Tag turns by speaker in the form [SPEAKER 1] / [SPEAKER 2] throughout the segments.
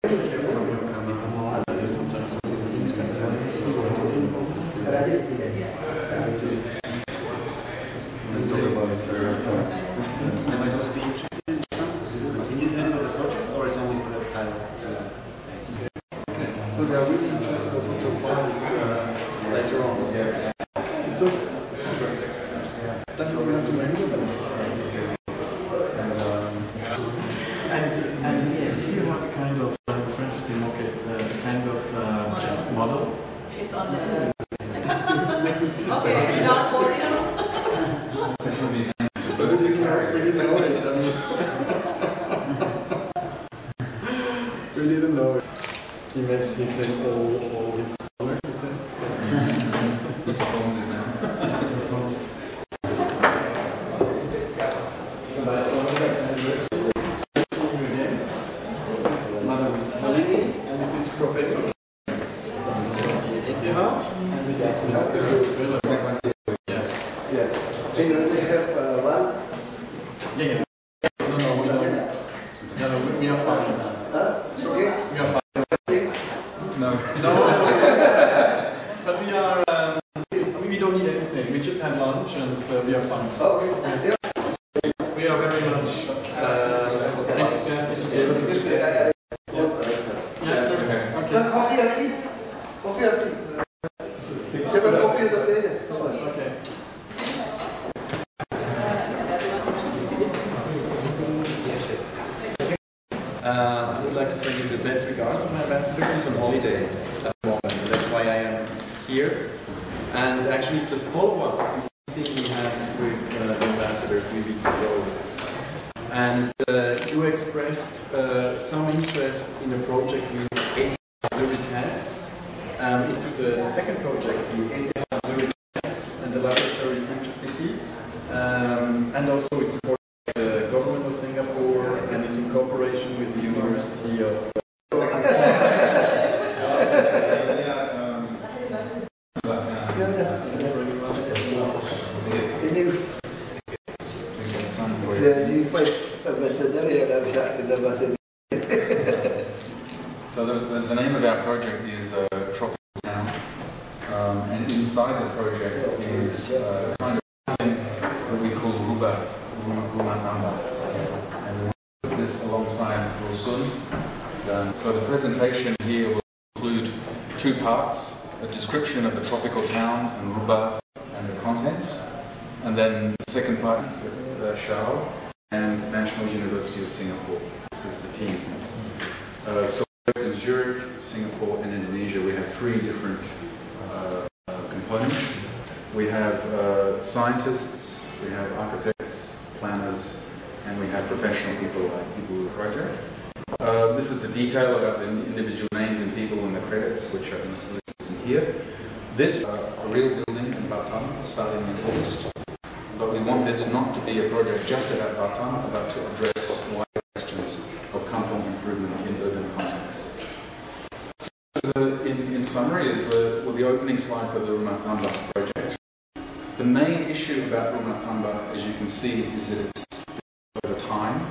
[SPEAKER 1] Might also be interested in to continue then with the project, or it's only for the pilot phase?
[SPEAKER 2] Okay. So they are really interested also to apply later on. So, that's what we have to maneuver them.
[SPEAKER 1] And do you have a kind of, French we say market, kind of model?
[SPEAKER 3] It's on the... okay, not for you.
[SPEAKER 2] We didn't know it. We didn't know it. He said all his color, he said.
[SPEAKER 4] He performs his now.
[SPEAKER 1] Madame Malini, and this is Professor Etira, and this is Mr. Miller.
[SPEAKER 2] Yeah. They only have one?
[SPEAKER 1] Yeah. No, we don't. No, we are fine.
[SPEAKER 2] It's okay?
[SPEAKER 1] We are fine.
[SPEAKER 4] No.
[SPEAKER 1] No. But we are, we don't need anything. We just had lunch and we are fine.
[SPEAKER 2] Okay.
[SPEAKER 1] We are very much enthusiastic to be able to do that. Yes, okay.
[SPEAKER 2] Dan koffie en tea? Koffie en tea? Ze hebben koffie in beneden.
[SPEAKER 1] Okay. I would like to send you the best regards of my ambassador. He's on holidays at the moment. That's why I am here. And actually, it's a follow-up to this meeting we had with the ambassador 3 weeks ago. And you expressed some interest in a project with ETH Zurich has, into the second project, the ETH Zurich has and the Laboratory Future Cities. And also it's supported by the government of Singapore, and it's in cooperation with the University of
[SPEAKER 4] So the name of our project is Tropical Town, and inside the project is kind of what we call Rumatamba. And we put this alongside Rusun. So the presentation here will include 2 parts, a description of the tropical town and Ruba and the contents, and then the second part with Shao and National University of Singapore. This is the team. So in Zurich, Singapore and Indonesia we have 3 different components. We have scientists, we have architects, planners, and we have professional people like people with the project. This is the detail about the individual names and people in the credits, which are listed here. This is a real building in Batam, starting in August. But we want this not to be a project just about Batam, but to address wider questions of kampong improvement in urban contexts. So in summary is the opening slide for the Rumatamba project. The main issue about Rumatamba, as you can see, is that it's over time.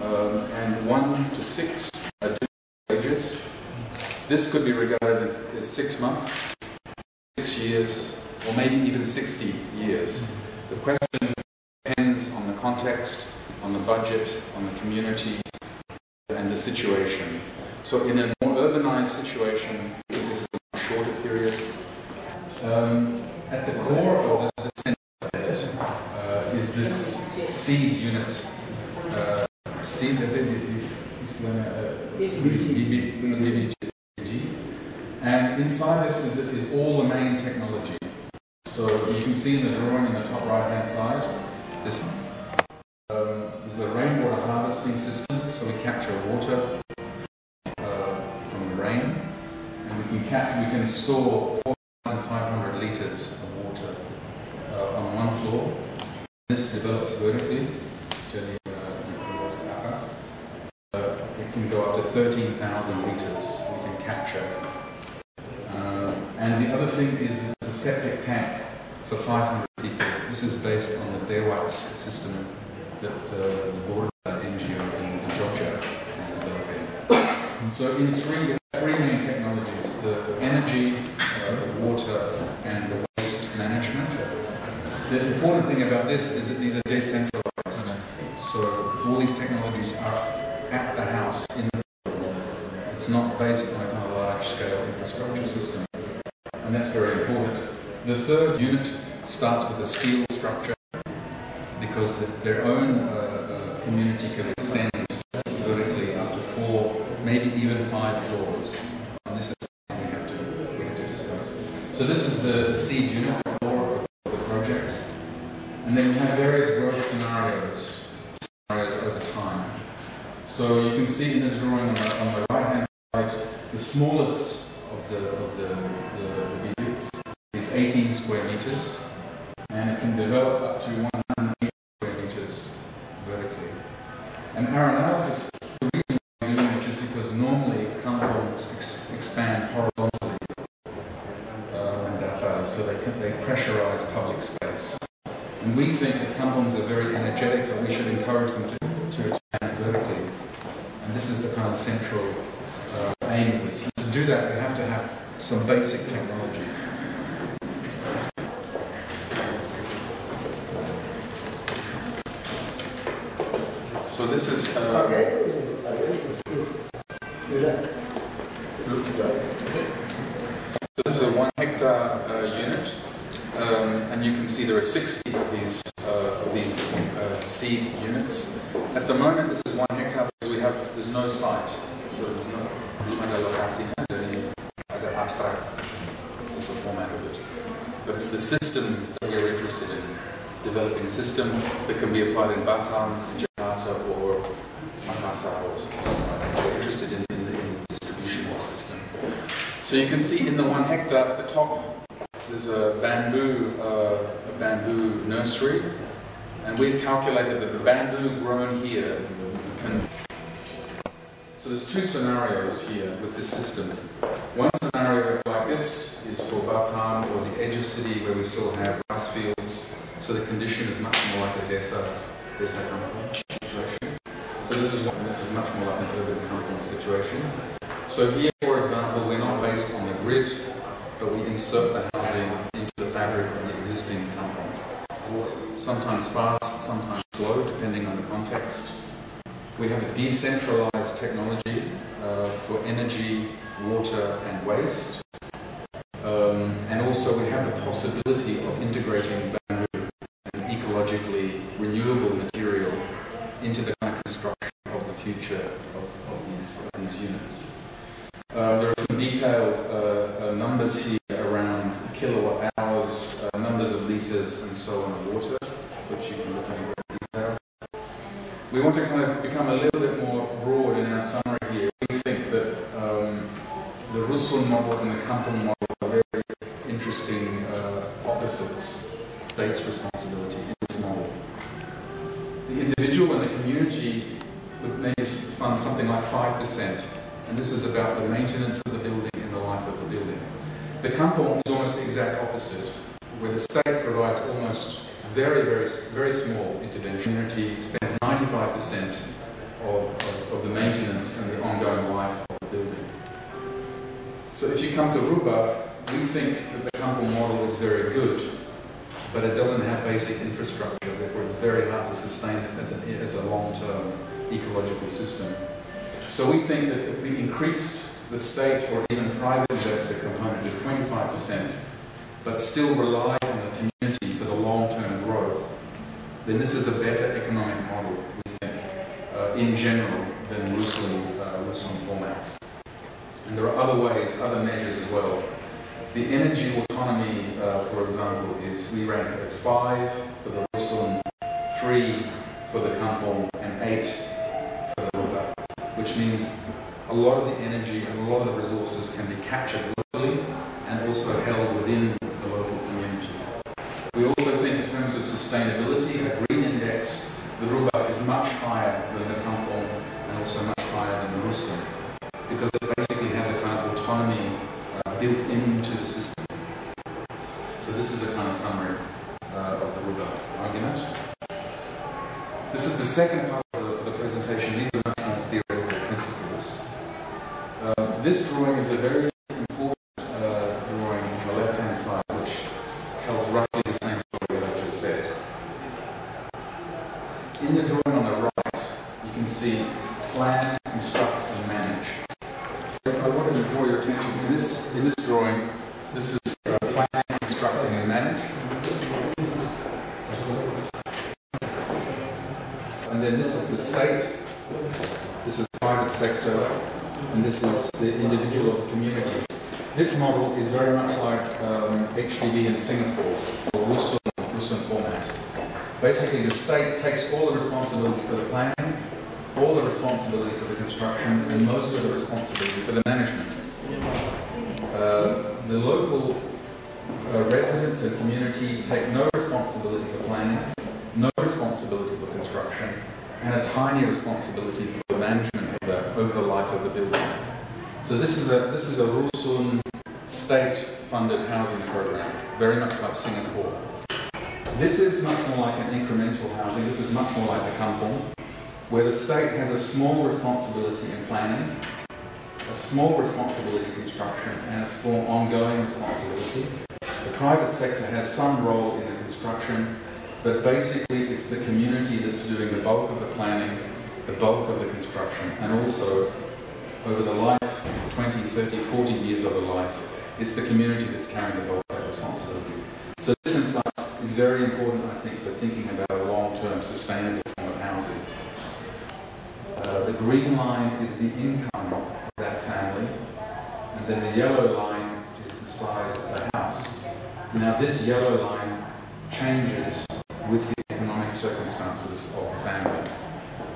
[SPEAKER 4] And 1 to 6 are different stages. This could be regarded as 6 months, 6 years, or maybe even 60 years. The question depends on the context, on the budget, on the community, and the situation. So in a more urbanized situation, it is a shorter period. At the core of the center is this seed unit. Seed and inside this is all the main technology. So you can see in the drawing in the top right hand side, this is a rainwater harvesting system, so we capture water from the rain, and we can store 4,500 litres of water on one floor. This develops vertically. It can go up to 13,000 litres we can capture. And the other thing is that there's a septic tank for 500 people. This is based on the DEWATS system that the border NGO in Jogja is developing. So in three main technologies, the energy, the water, and the waste management. The important thing about this is that these are decentralized. So all these technologies are at the house in the building. It's not based on a kind of large-scale infrastructure system. And that's very important. The third unit starts with a steel structure because their own community can extend vertically up to 4, maybe even 5 floors. And this is something we have to discuss. So this is the seed unit of the project. And then we have various growth scenarios over time. So you can see in this drawing on the right-hand side, the smallest of the bits is 18 square meters, and it can develop up to 180 square meters vertically. And our analysis, the reason we're doing this is because normally kampongs expand horizontally so they pressurize public space. And we think that kampongs are very energetic, but we should encourage them to expand vertically. And this is the kind of central aim of this. And to do that, we have to have some basic technology. So this is this is a 1 hectare unit, and you can see there are 60 of these seed units. At the moment, this is 1 hectare because there's no site, so there's no lokasi ada abstract. That's the format of it. But it's the system that we're interested in, developing a system that can be applied in Batam, in Jakarta, or Makassar, or something like that. So we're interested in the distribution of the system. So you can see in the 1 hectare at the top, there's a bamboo nursery, and we've calculated that the bamboo grown here can. So there's 2 scenarios here with this system. One scenario like this is for Batam or the edge of city where we still have rice fields, so the condition is much more like a desa kampong situation. So this is much more like an urban kampong situation. So here, for example, we're not based on the grid, but we insert the housing into the fabric of the existing kampong. Sometimes fast, sometimes slow, depending on the context. We have a decentralized technology for energy, water, and waste. And also we have the possibility of integrating bamboo, an ecologically renewable material, into the kind of construction of the future of these units. There are some detailed numbers here around kilowatt hours, numbers of litres, and so on of water, which you can look at in great detail. We want to kind of become a little bit more broad in our summary here. We think that the Rusun model and the Kampong model are very interesting opposites, state's responsibility in this model. The individual and the community may fund something like 5%, and this is about the maintenance of the building and the life of the building. The Kampong is almost the exact opposite, where the state provides almost very small intervention. The community spends 95% of the maintenance and the ongoing life of the building. So if you come to Ruba, we think that the Kampong model is very good, but it doesn't have basic infrastructure, therefore it's very hard to sustain it as a long-term ecological system. So we think that if we increased the state or even private investor component to 25%, but still rely on the community for the long-term growth, then this is a better economic model, we think, in general, than Rusun formats. And there are other ways, other measures as well. The energy autonomy, for example, we rank at 5 for the Rusun, 3 for the Kampong, and 8 for the Ruba, which means a lot of the energy and a lot of the resources can be captured locally and also held within the local community. We also think in terms of sustainability, a green index, the Ruba is much higher than the Kampong and also much higher than the Rusun, because it basically has a kind of autonomy built into the system. So this is a kind of summary of the Ruba argument. This is the second part of the presentation. These are much more theoretical principles. This drawing is a very important drawing on the left-hand side, which tells roughly the same story that I just said. In the drawing on the right, you can see plan, construct, and manage. I wanted to draw your attention in this drawing. This is plan, constructing, and manage. And then this is the state, this is private sector, and this is the individual or the community. This model is very much like HDB in Singapore, or Rusun format. Basically, the state takes all the responsibility for the planning, all the responsibility for the construction, and most of the responsibility for the management. The local residents and community take no responsibility for planning, no responsibility for construction, and a tiny responsibility for the management of that over the life of the building. So this is a Rusun state-funded housing program, very much like Singapore. This is much more like an incremental housing. This is much more like a kampong, where the state has a small responsibility in planning, a small responsibility in construction, and a small ongoing responsibility. The private sector has some role in the construction, but basically it's the community that's doing the bulk of the planning, the bulk of the construction, and also over the life, 20, 30, 40 years of the life, it's the community that's carrying the bulk of that responsibility. So this insight is very important, I think, for thinking about a long-term sustainable form of housing. The green line is the income of that family, and then the yellow line is the size of the house. Now this yellow line changes with the economic circumstances of the family.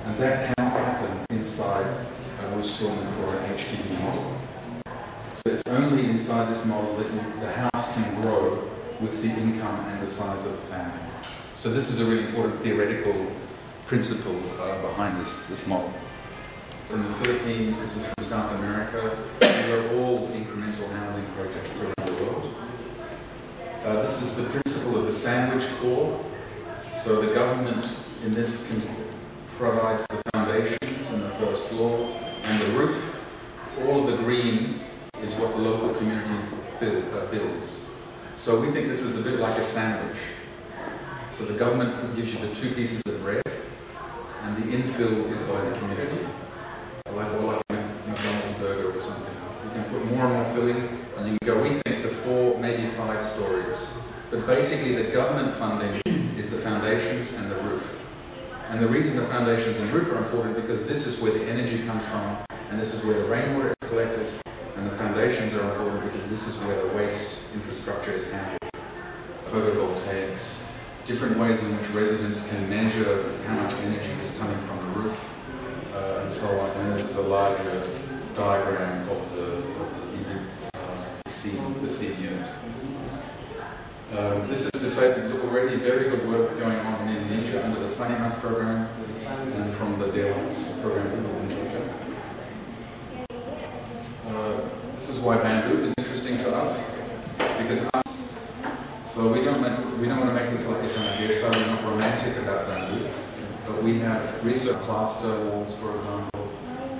[SPEAKER 4] And that cannot happen inside a Rusun or an HDB model. So it's only inside this model that the house can grow with the income and the size of the family. So this is a really important theoretical principle behind this model. From the Philippines, this is from South America. These are all incremental housing projects around the world. This is the principle of the sandwich core. So the government in this provides the foundations and the first floor and the roof. All of the green is what the local community builds. So we think this is a bit like a sandwich. So the government gives you the two pieces of bread, and the infill is by the community. Like a McDonald's burger or something. You can put more and more filling, and you can go, we think, to 4, maybe 5 stories. But basically the government funding is the foundations and the roof. And the reason the foundations and roof are important because this is where the energy comes from, and this is where the rainwater is collected, and the foundations are important because this is where the waste infrastructure is handled. Photovoltaics, different ways in which residents can measure how much energy is coming from the roof, and so on. And this is a larger diagram of the seed unit. This is to say there's already very good work going on in Indonesia under the Sunny House program and from the Daylights program in Indonesia. This is why bamboo is interesting to us, because so we don't want to make this like a kind of desa, we're not romantic about bamboo, but we have research plaster walls, for example,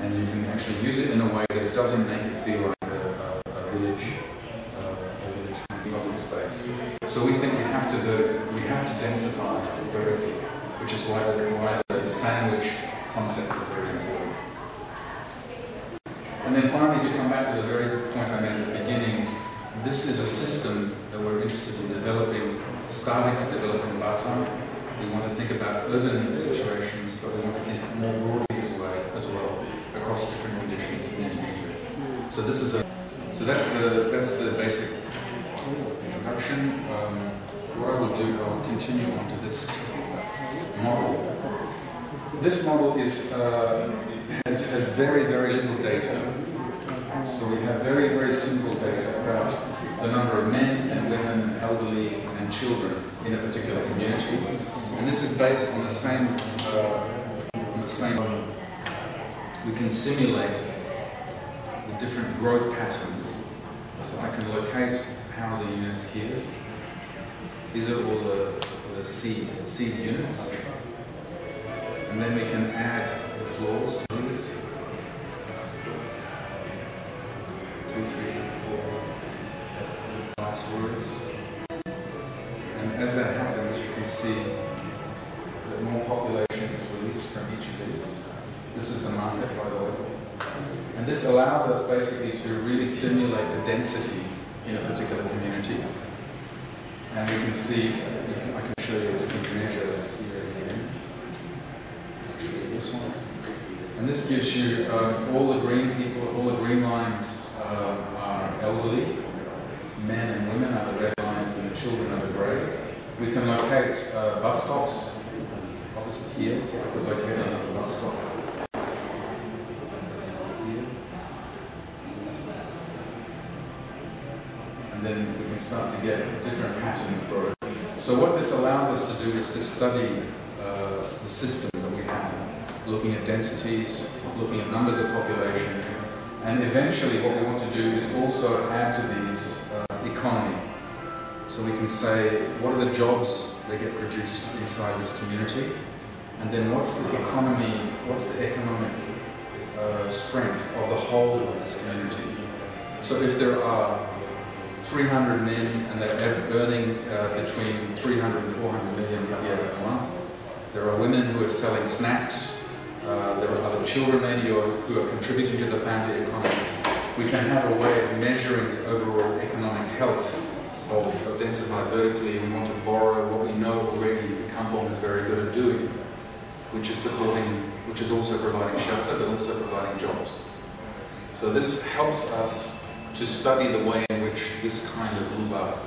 [SPEAKER 4] and you can actually use it in a way that it doesn't make it feel like a village public space. So we think we have to densify vertically, which is why the sandwich concept is very important. And then finally, to come back to the very point I made at the beginning, this is a system that we're interested in developing, starting to develop in Batam. We want to think about urban situations, but we want to think more broadly as well across different conditions in Indonesia. So this is that's the basic introduction. What I will do, I will continue on to this model. This model has very, very little data. So we have very, very simple data about the number of men and women, elderly and children in a particular community. And this is based on the same, we can simulate the different growth patterns. So I can locate housing units here. These are all the seed units. And then we can add the floors to this. life's worries. And as that happens, you can see that more population is released from each of these. This is the market, by the way. And this allows us basically to really simulate the density in a particular community. And we can see, I can show you a different measure here again. I'll show you this one. And this gives you all the green people, all the green lines are elderly. Men and women are the red lines and the children are the grey. We can locate bus stops, obviously here, so I could locate another bus stop. Here. And then we can start to get a different pattern of growth. So what this allows us to do is to study the system that we have, looking at densities, looking at numbers of population, and eventually what we want to do is also add to these economy. So we can say, what are the jobs that get produced inside this community? And then what's the economy, what's the economic strength of the whole of this community? So if there are 300 men and they're earning between 300 and 400 million a month, there are women who are selling snacks, there are other children maybe who are contributing to the family economy. We can have a way of measuring the overall economic health of densified vertically. We want to borrow what we know already Kampong is very good at doing, which is also providing shelter, but also providing jobs. So this helps us to study the way in which this kind of Luba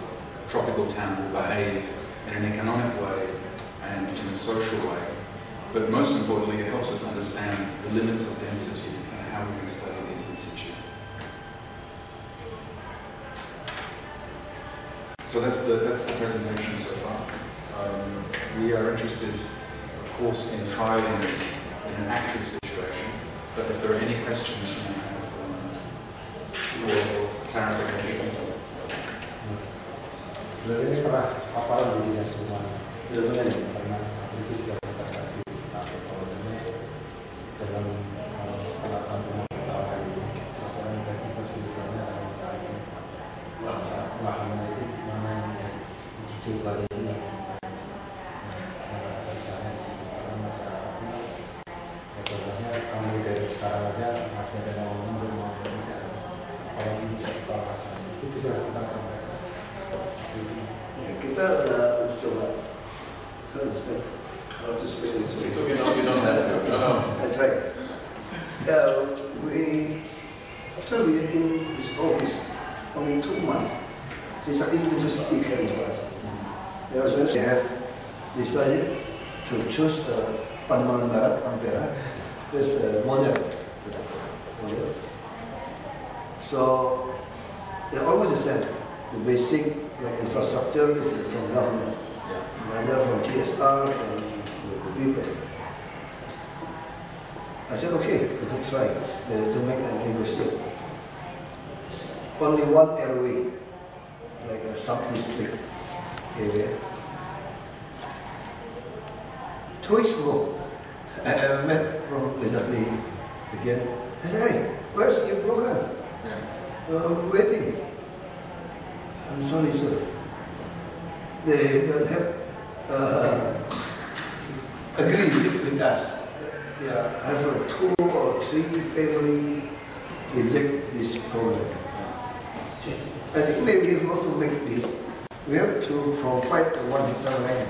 [SPEAKER 4] tropical town will behave in an economic way and in a social way. But most importantly, it helps us understand the limits of density and how we can study these in situ. So that's the presentation so far. We are interested, of course, in trialing this in an actual situation, but if there are any questions you may have or clarifications.
[SPEAKER 3] Ini pernah apa di dinas rumah? Pernah itu sudah konsentrasi dalam penataan rumah kota hari ini. Masalah tadi kesulitannya adalah masalah lahannya itu mana yang dicicil balik ini misalnya di situ karena masyarakatnya contohnya kami dari sekarang aja masih ada yang ngomong tidak apalagi bisa dipalkasan itu sudah kita sampaikan.
[SPEAKER 2] Ya, kita udah coba understand how to speak this way.
[SPEAKER 1] It's okay, no, you don't have to. No.
[SPEAKER 2] That's right. After we in his office, only 2 months, since the university came to us, they have decided to choose Pademangan Barat, Ampera, as a model. So they're almost the same. The basic infrastructure is from government, either from TSR, from the people. I said, okay, we can try to make an negotiation. Only one airway, like a sub-district area. 2 weeks ago, I met from Trisakti again. I said, hey, where's your program? Waiting. I'm sorry, sir. They don't have agreed with us. Yeah, I have 2 or 3 family reject this program. I think maybe if we want to make this, we have to provide 1 hectare land.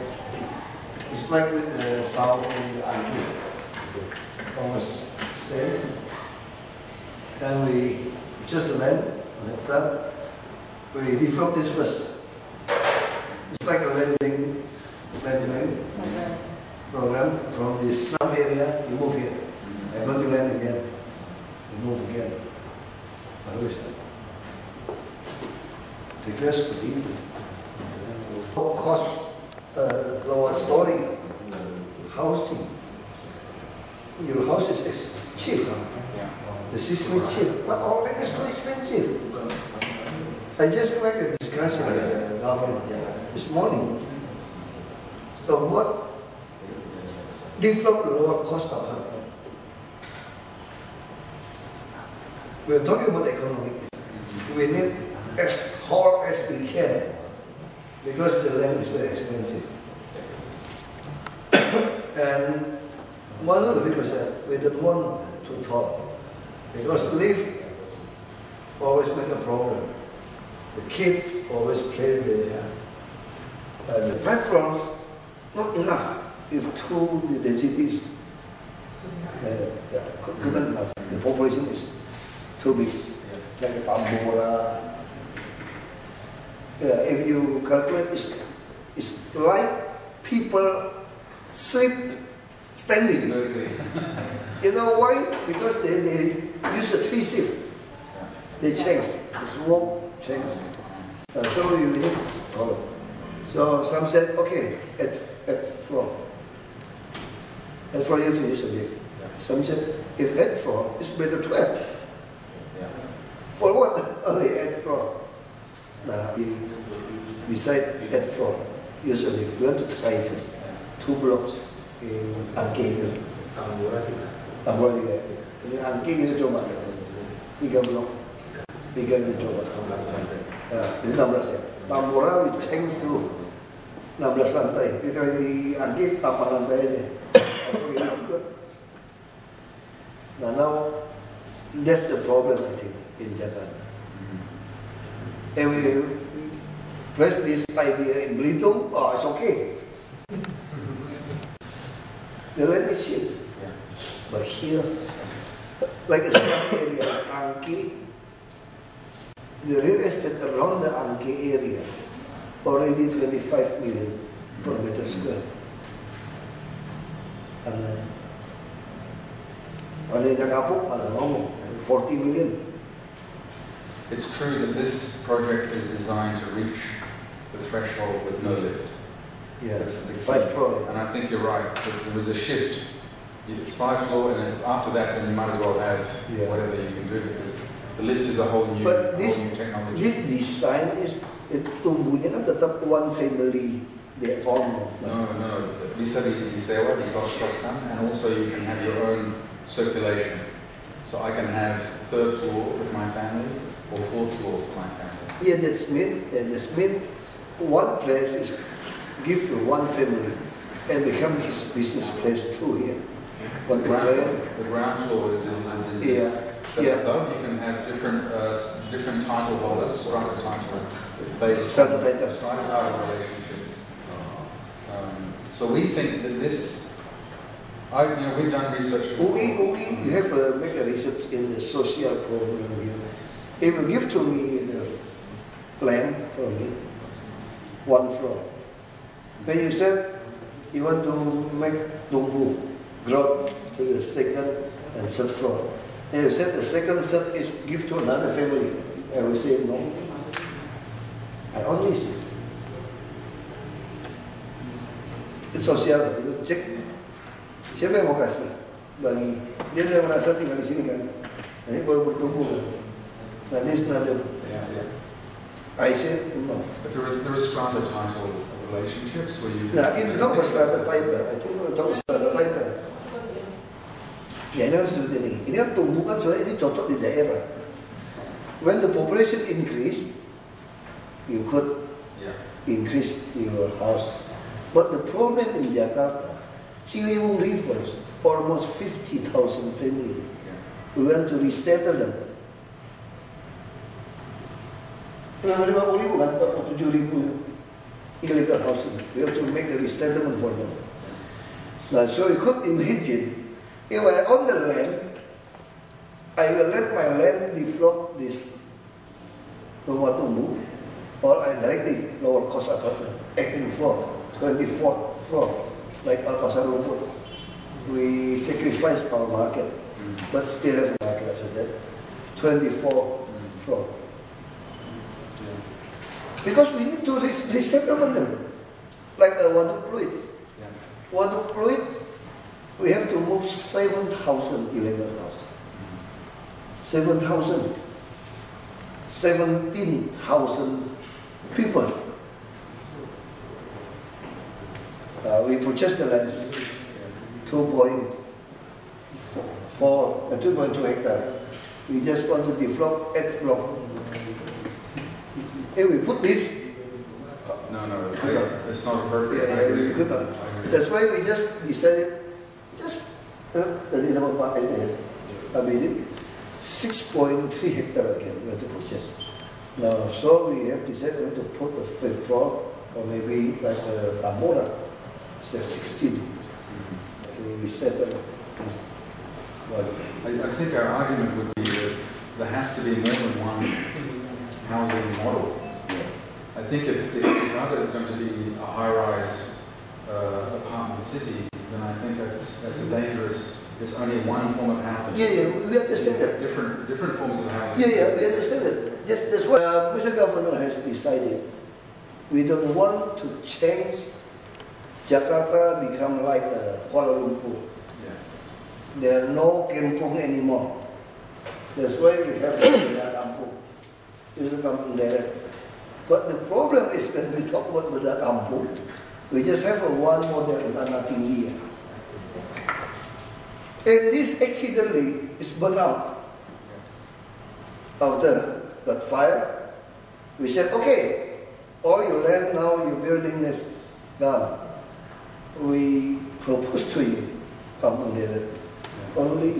[SPEAKER 2] It's like with the South in the Anki. Almost same. And we just land, 1 hectare. We develop this first. It's like a landing program from the slum area. You move here. I got to land again. You move again. Harus. Figure seperti itu. Low cost, lower story housing. Your house is cheap. The system is cheap, but all that is too expensive. I just made a discussion with the government this morning. So what develop lower cost apartment? We're talking about economic. We need as whole as we can, because the land is very expensive. And one of the people said, we don't want to talk, because lift always make a problem. The kids always play there. The 5 floors, not enough. If the density is couldn't enough. The population is too big. Like a Tambora. If you calculate, it's like people sleep standing. You know why? Because they use a 3 shift. They change. It's walk, change. So you need taller. So some said, okay, at floor. At floor you have to use a lift. Some said, if at floor, it's better to have. For what? Only at floor. Now, we decide at floor, use a lift. We want to try first. 2 blocks in Angke. Tambora 3. Ini Angke kita coba. 3 blok. 3 kita coba. Ini 16 ya. Tambora we change to 16 lantai. Kita di Angke 8 lantai aja. Now that's the problem I think in Jakarta. And we press this idea in Belitung, oh, it's okay. The rent is cheap. But here, like a slum area, Angke, the real estate around the Angke area already 25 million per meter square. And in Nakapuk, 40 million.
[SPEAKER 4] It's true that this project is designed to reach the threshold with no lift.
[SPEAKER 2] Yes,
[SPEAKER 4] That's the
[SPEAKER 2] 5 floor.
[SPEAKER 4] And I think you're right. There was a shift. It's 5 floor, and if it's after that, then you might as well have whatever you can do, because the lift is a whole new, technology.
[SPEAKER 2] This design is tumbuhnya kan tetap one family they own.
[SPEAKER 4] No. Bisa disewa di kos-kosan, and also you can have your own circulation. So I can have 3rd floor with my family or 4th floor with my family.
[SPEAKER 2] Yeah, that's mean one place is give to one family and become his business place too here.
[SPEAKER 4] The ground floor is a business. But above you can have different title holders, strata title, based on strata title relationships. So we think that this. We've done research before.
[SPEAKER 2] You have make a research in the social problem here. If you give to me the plan for me, 1 floor. When you said you want to make tumbuh, growth to the 2nd and 3rd floor, and you said the 2nd set is give to another family, I will say no. I only see. It's social, you check. Siapa yang mau kasih? Bagi dia yang merasa tinggal di sini kan, ini baru bertumbuh kan. Nah, this another. I said no.
[SPEAKER 4] But there is strata title relationships where you.
[SPEAKER 2] Nah, if you talk about strata title, I think we talk about strata title. Ya, ini harus seperti ini. Ini kan tumbuh kan sebenarnya ini cocok di daerah. When the population increase, you could increase your house. But the problem in Jakarta, Ciliwung Rivers, almost 50,000 families. We want to resettle them. 50,000 kan, 47,000 illegal housing. We have to make a resettlement for them. Now, so you could imagine, if I own the land, I will let my land develop this rumah tumbuh, or I directly lower cost apartment, 18th floor, 24th floor. Like Al Pasar Rumput, we sacrifice our market, but still have a market after that. 24 floor. Because we need to resettle them. Like Waduk Pluit. Waduk Pluit, we have to move 7,000 illegal houses. 7,000. 17,000 people. We purchased the land, 2.2 hectares. We just want to develop 8 blocks. If we put this,
[SPEAKER 4] No, it's not appropriate.
[SPEAKER 2] yeah, we could not. That's why we just decided, that is about what I did. I made it 6.3 hectare again, we have to purchase. Now, so we have decided to put a fifth floor, or maybe like a Amora, so 16. So we set up this one.
[SPEAKER 4] I think our argument would be that there has to be more than one housing model. I think if Jakarta is going to be a high-rise apartment city, then I think that's a dangerous. There's only one form of housing.
[SPEAKER 2] Yeah, we understand that.
[SPEAKER 4] Different forms of housing.
[SPEAKER 2] Yeah, we understand it. That's why Mr. Governor has decided we don't want to change Jakarta become like Kuala Lumpur.
[SPEAKER 4] Yeah.
[SPEAKER 2] There are no kampung anymore. That's why we have Bedak Kampung. This is kampung direct. But the problem is when we talk about Bedak Kampung, we just have one model in Tanah Tinggi. And this accidentally is burnt out. After that fire, we said, okay, all your land now, your building is done. We propose to you, Kampung Deret, only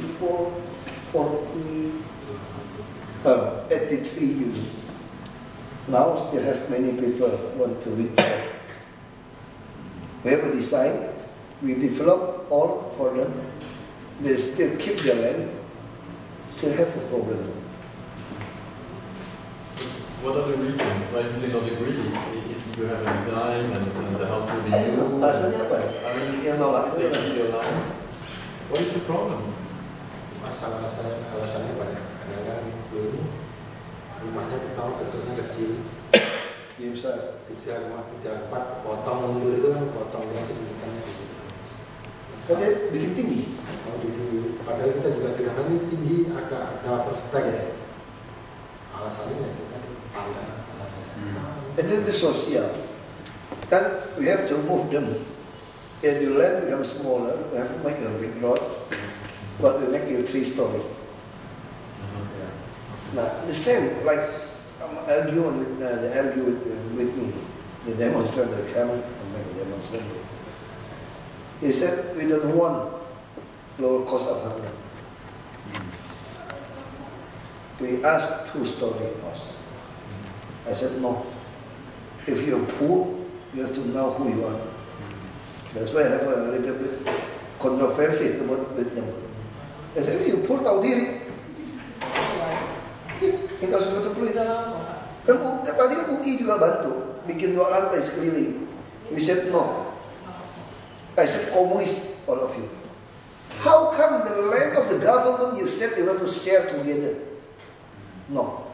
[SPEAKER 2] 83 units. Now still have many people want to withdraw. We have a design, we develop all for them. They still keep their land, still have a problem.
[SPEAKER 1] What are the reasons why you do not agree if you have a design and the house will be
[SPEAKER 2] I don't know, alasannya apa?
[SPEAKER 1] I mean,
[SPEAKER 2] Yang nolak itu
[SPEAKER 1] taking your land. What is the problem?
[SPEAKER 3] Masalah alasannya banyak. Kadang-kadang dulu rumahnya tahu bentuknya kecil.
[SPEAKER 2] Ya besar.
[SPEAKER 3] 3 rumah 3 4 potong dulu kan potongnya kesulitannya gitu.
[SPEAKER 2] Kan dia bikin tinggi.
[SPEAKER 3] Kalau dulu padahal kita juga tidak ini tinggi agak ada perspek ya. Alasannya itu kan pandang.
[SPEAKER 2] Itu sosial. Kan we have to move them. If the land becomes smaller, we have to make a big road, but we make it 3-story. Now the same, like arguing with they argue with me, the demonstrator come and make a demonstration. He said we don't want lower cost apartment. We asked 2-story house. I said no. If you're poor, you have to know who you are. That's why I have a little bit controversy about with them. I said, if you poor tahu diri, tinggal sudah terpeluit. Kan tadi kan UI juga bantu bikin 2 lantai sekeliling. We said no. I said komunis, all of you. How come the land of the government you said you want to share together? No.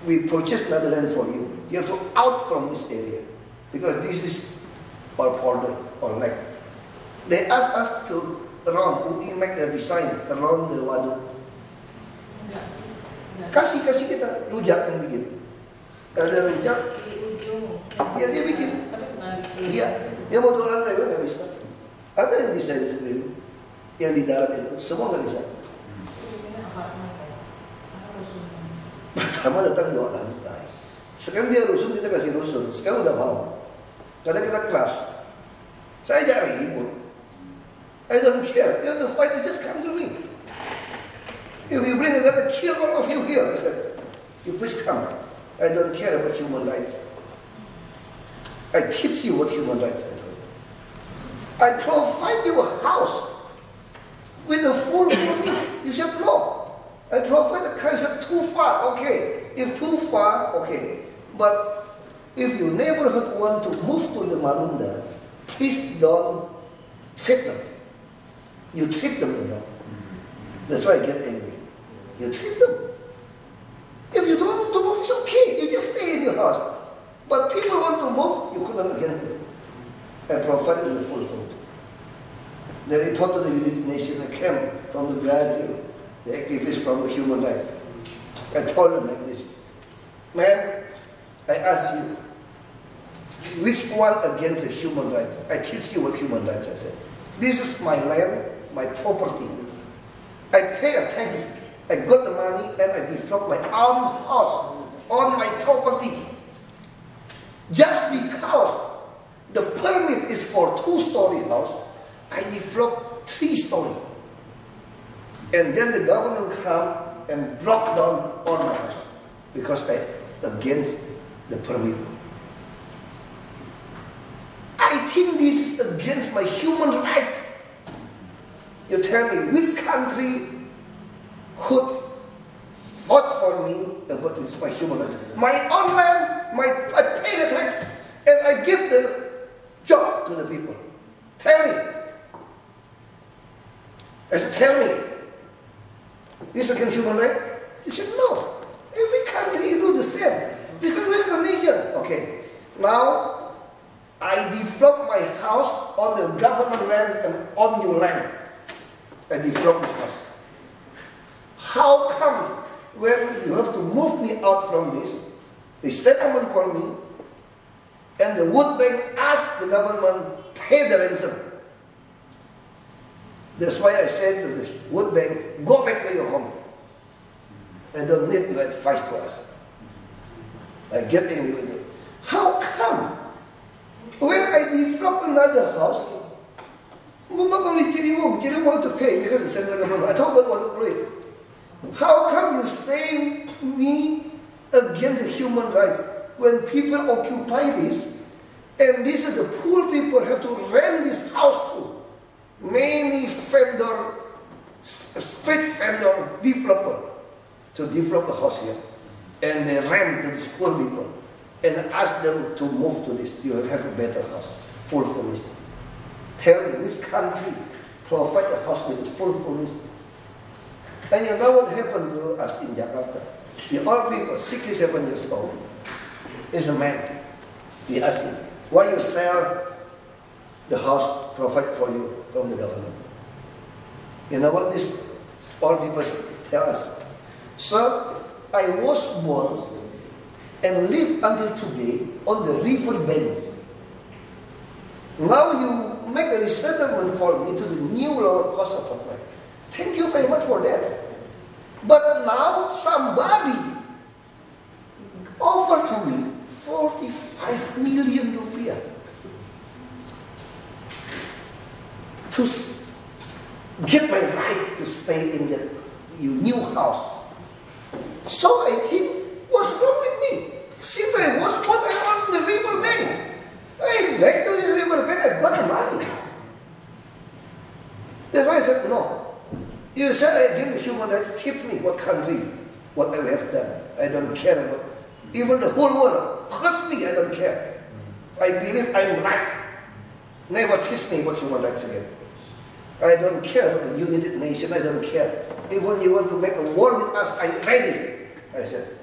[SPEAKER 2] We purchased another land for you. You have to out from this area because this is our border or land. They asked us to around UI make the design around the waduk. Kasih kita rujak yang bikin. Ada rujak. Iya dia bikin. Iya dia mau 2 lantai kan nggak bisa. Ada yang desain sendiri. Yang di darat itu semua nggak bisa. Pertama datang 2 lantai. Sekarang dia rusun, kita kasih rusun. Sekarang udah mau. Karena kita keras. Saya jangan ribut. I don't care. You have to fight, you just come to me. If you bring another, kill all of you here. I said, you please come. I don't care about human rights. I teach you what human rights are. I provide you a house with a full furnace. You said no. I provide the car. You said too far. Okay. If too far, okay. But if your neighborhood want to move to the Marunda, please don't treat them. You treat them, you know. That's why I get angry. You treat them. If you don't want to move, it's okay. You just stay in your house. But people want to move, you couldn't get them. I provided the full funds. They reported to the United Nations. I came from the Brazil, the activists from the human rights. I told them like this, man, I ask you, which one against the human rights? I teach you what human rights are. I said, this is my land, my property. I pay a tax. I got the money and I develop my own house. on my property. Just because the permit is for 2-story house, I developed 3-story. And then the government come and broke down on my house because I against the permit. I think this is against my human rights. You tell me which country could vote for me about this, my human rights? My own land, I pay the tax, and I give the job to the people. Tell me. I said, tell me. This is against human rights? He said, no. Every country do the same. Because we have a nation. Okay. Now, I develop my house on the government land and on your land. I develop this house. How come when you have to move me out from this, the settlement for me, and the World Bank asked the government pay the ransom? That's why I said to the World Bank, go back to your home. I don't need your advice to us. I get angry with you. How come when I develop another house, not only Kiriwong have to pay because the central government, I talk about what to pay. How come you say me against the human rights when people occupy this, and these are the poor people have to rent this house to? Many vendor, street vendor, developer to develop the house here, and they rent to these poor people and ask them to move to this. You have a better house, full furnished. Tell me which country provide a house with full furnished? And you know what happened to us in Jakarta? The old people, 67 years old, is a man. We asked him, why you sell the house provide for you from the government? You know what these old people tell us? Sir, I was born and live until today on the river banks. Now you make a resettlement for me to the new lower cost of apartment. Thank you very much for that. But now somebody offered to me 45 million rupiah to get my right to stay in the new house. So I think, what's wrong with me? Since I was put on the river banks, I like to the river bank, I got the money. That's why I said, no. You said I give the human rights, teach me what country, what I have done. I don't care about, even the whole world, curse me, I don't care. I believe I'm right. Never teach me what human rights again. I don't care about the United Nations, I don't care. Even you want to make a war with us, I'm ready. I said,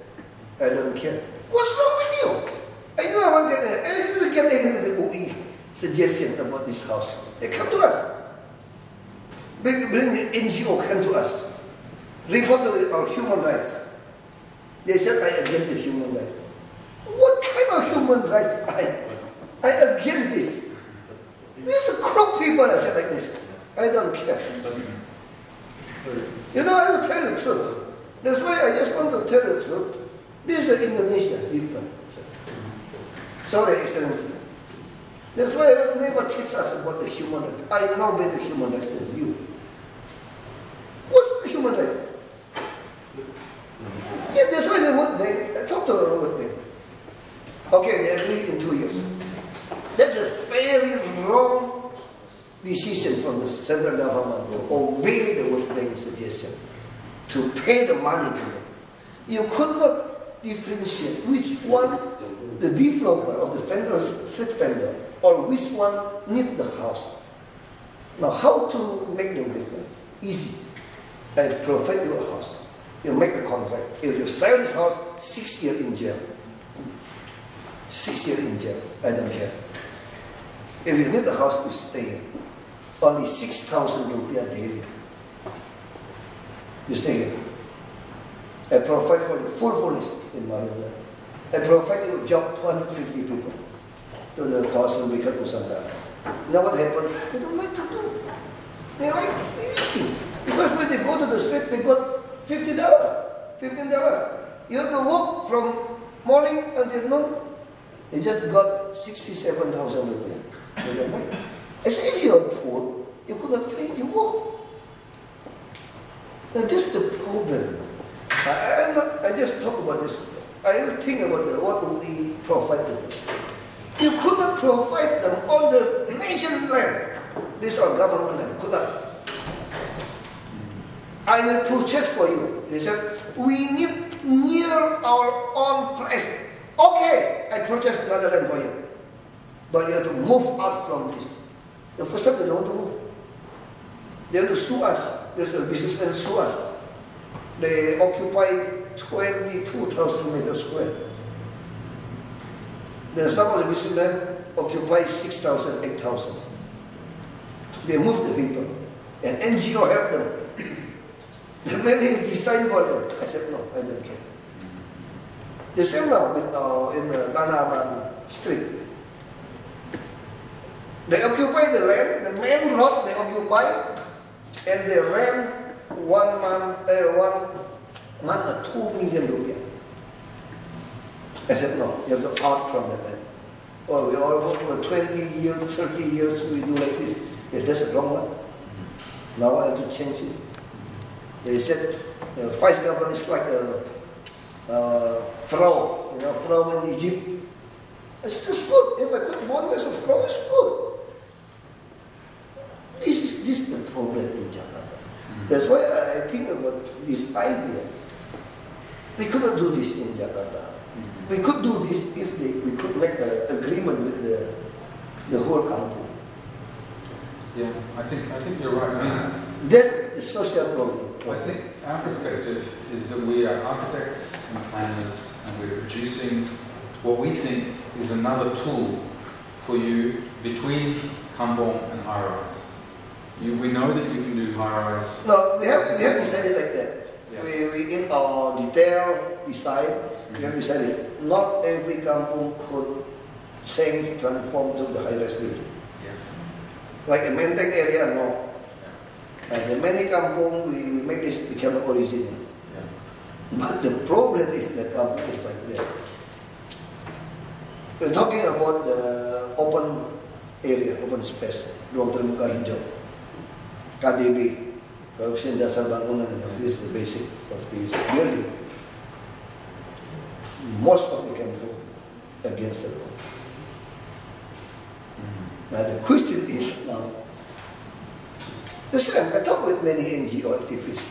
[SPEAKER 2] I don't care. What's wrong with you? I know I want to get any of the OE suggestions about this house. They come to us. Bring the NGO come to us. Report to our human rights. They said I against the human rights. What kind of human rights I against this? These are crook people, I said like this. I don't care. You know, I will tell you the truth. That's why I just want to tell the truth. This is Indonesia, different. Sorry, Excellency. That's why I will never teach us about the human rights. I know better human rights than you. What's the human rights? Yeah, that's why the World Bank, I talked to the World Bank. Okay, they agreed in 2 years. That's a very wrong decision from the central government to obey the World Bank suggestion, to pay the money to them. You could not differentiate which one the developer of the vendor, street vendor, or which one need the house. Now, how to make them different? Easy. I provide you a house. You make a contract. If you sell this house, 6 years in jail. 6 years in jail. I don't care. If you need a house to stay, only 6,000 rupiah daily. You stay here. I provide for you full furnished in Marunda. I provide you a job 250 people to the Kawasan Berikat Nusantara. Now what happened? They don't like to do. They like easy. Because when they go to the street, they got $50, $15. You have to walk from morning until noon, they just got 67,000 rupiah. They don't buy. I said, if you are poor, you could not pay, you walk. Now this is the problem. I just talk about this. I don't think about what will we provide them. You could not provide them on the nation land. This is our government land. Could not. I will protest for you. They said, we need near our own place. Okay, I protest another land for you. But you have to move out from this. The first time they don't want to move. They want to sue us. There's a businessman sue us. They occupy 22,000 meters square. Then some of the businessmen occupy 6,000, 8,000. They move the people. And NGO help them. The many design for them. I said, no, I don't care. The same now with, in Tanah Abang street. They occupy the land, the main road they occupy, and they rent 1 month 2 million rupiah. I said, no, you have to out from the land. Oh, we all for 20 years, 30 years, we do like this. Yeah, that's the wrong one. Now I have to change it. They said, vice governor is like Pharaoh, Pharaoh in Egypt. I said, that's good. If I could born as a Pharaoh, it's good. This is the problem in Jakarta. That's why I think about this idea. We could not do this in Jakarta. We could do this if we could make an agreement with the whole country.
[SPEAKER 4] Yeah, I think you're right. I mean,
[SPEAKER 2] that's the social problem.
[SPEAKER 4] I think our perspective is that we are architects and planners, and we're producing what we think is another tool for you between kampong and high-rise. We know that you can do high-rise.
[SPEAKER 2] No, we have decided like that.
[SPEAKER 4] Yeah.
[SPEAKER 2] We in our detail design, we have decided not every kampong could transform to the high-rise building.
[SPEAKER 4] Yeah.
[SPEAKER 2] Like a Menteng area, no. And the many kampong, we make this become original.
[SPEAKER 4] Yeah.
[SPEAKER 2] But the problem is the kampong is like that. We're talking about the open area, open space, ruang terbuka hijau, KDB, koefisien dasar bangunan, this is the basic of this building. Most of the kampong against the law. Now the question is now, the same, I talked with many NGO activists.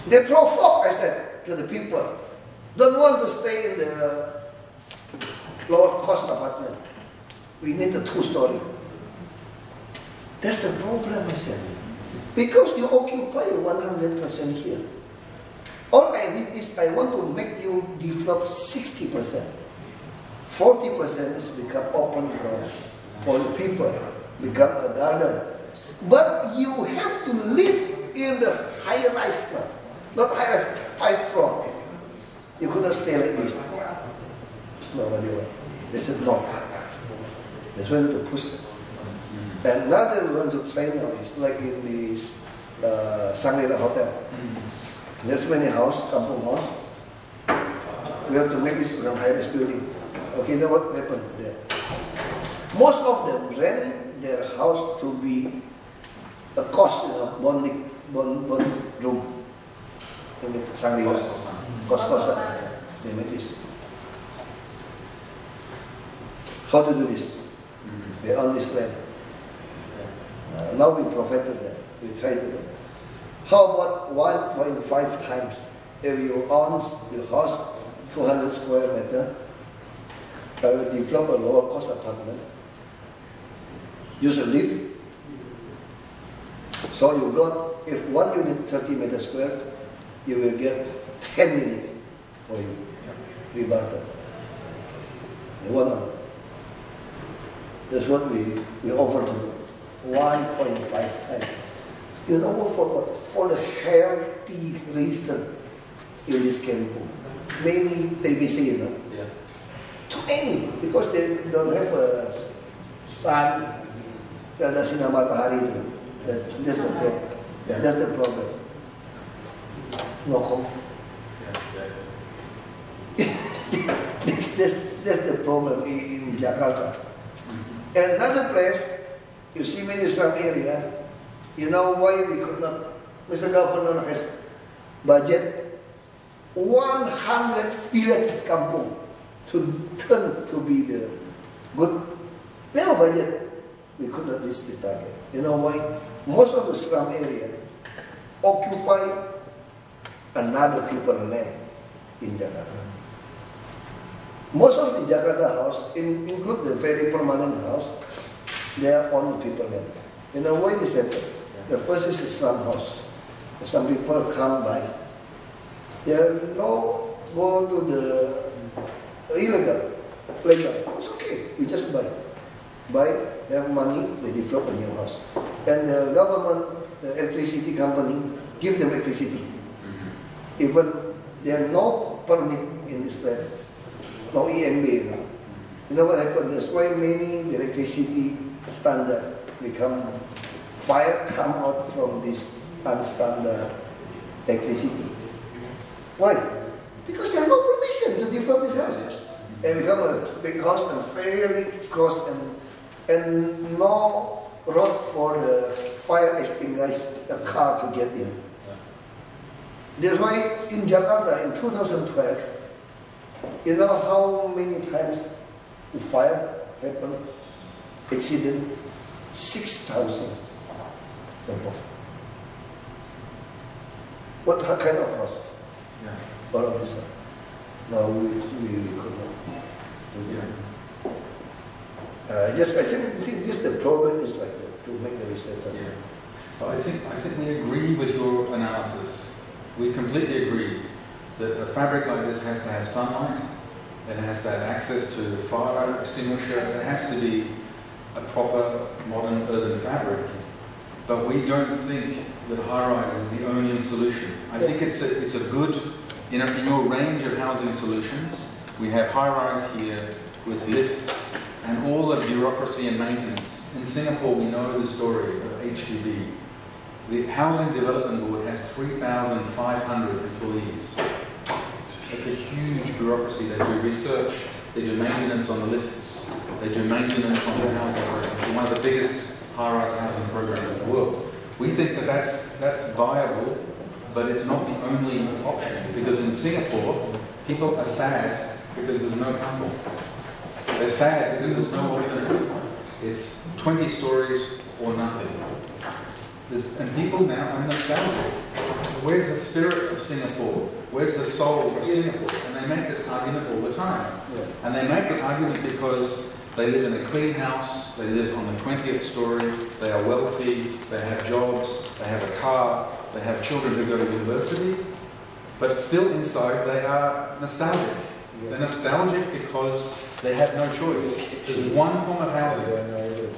[SPEAKER 2] They provoke, I said, to the people, don't want to stay in the lower cost apartment. We need a 2-story. That's the problem, I said. Because you occupy 100% here. All I need is I want to make you develop 60%. 40% is become open ground for the people, become a garden. But you have to live in the high-rise now. Not high-rise, 5 floor. You couldn't stay like this. Nobody went. They said no. That's why we have to push them. And now that we want to train now, it's like in this Shangri-La Hotel. There's many house, kampung house. We have to make this become high-rise building. Okay, then what happened there? Most of them rent their house to be a cost, bonding room in the Shangri-La. Kos-kosan. They make this. How to do this? They own this land. Now we provide to them. We try to do. How about 1.5 times? If you own your house 200 square meter, I will develop a lower cost apartment. Use a lift. So you got, if 1 unit 30 meters square, you will get 10 minutes for you. We barter. You want to know? That's what we offer to them. 1.5 times. You know what? For the healthy reason in this kampung. Many PVC,
[SPEAKER 4] Yeah.
[SPEAKER 2] Too many, because they don't have a sun, ada sinar matahari itu. That's the problem. Yeah, that's the problem. No home.
[SPEAKER 4] Yeah.
[SPEAKER 2] That's the problem in Jakarta. Another place, you see many slum area, you know why we could not, Mr. Governor has budget 100 village kampung to turn to be the good. We have a budget. We could not reach this target. You know why? Most of the slum area occupy another people's land in Jakarta. Most of the Jakarta house, include the very permanent house, they are on the people land. You know why this happen? The first is a slum house. Some people come by. They no go to the illegal, legal. It's okay. We just buy. They have money. They develop a new house, and the government, the electricity company, give them electricity. Even there are no permit in this land, no EMB. You know what happened? That's why many the electricity standard become fire come out from this unstandard electricity. Why? Because there are no permission to develop this house. And become a big house and very close and no road for the fire extinguisher, a car to get in. That's why in Jakarta in 2012, you know how many times the fire happened? Accident, 6,000 above. What kind of house?
[SPEAKER 4] Yeah.
[SPEAKER 2] All of this. No, we could not. I think this the problem is like that, to make the reset.
[SPEAKER 4] Yeah. But I think we agree with your analysis. We completely agree that a fabric like this has to have sunlight, it has to have access to fire extinguisher, it has to be a proper modern urban fabric. But we don't think that high-rise is the only solution. I think it's a good, in your range of housing solutions, we have high-rise here with lifts and all the bureaucracy and maintenance. In Singapore, we know the story of HDB. The Housing Development Board has 3,500 employees. It's a huge bureaucracy. They do research, they do maintenance on the lifts, they do maintenance on the housing programs. It's one of the biggest high-rise housing programs in the world. We think that that's viable, but it's not the only option. Because in Singapore, people are sad because there's no kampung. They're sad because there's no alternative. It's 20 stories or nothing. And people now are nostalgic. Where's the spirit of Singapore? Where's the soul of Singapore? And they make this argument all the time. And they make the argument because they live in a clean house, they live on the 20th story, they are wealthy, they have jobs, they have a car, they have children who go to university, but still inside they are nostalgic. They're nostalgic because they have no choice. There's one form of housing,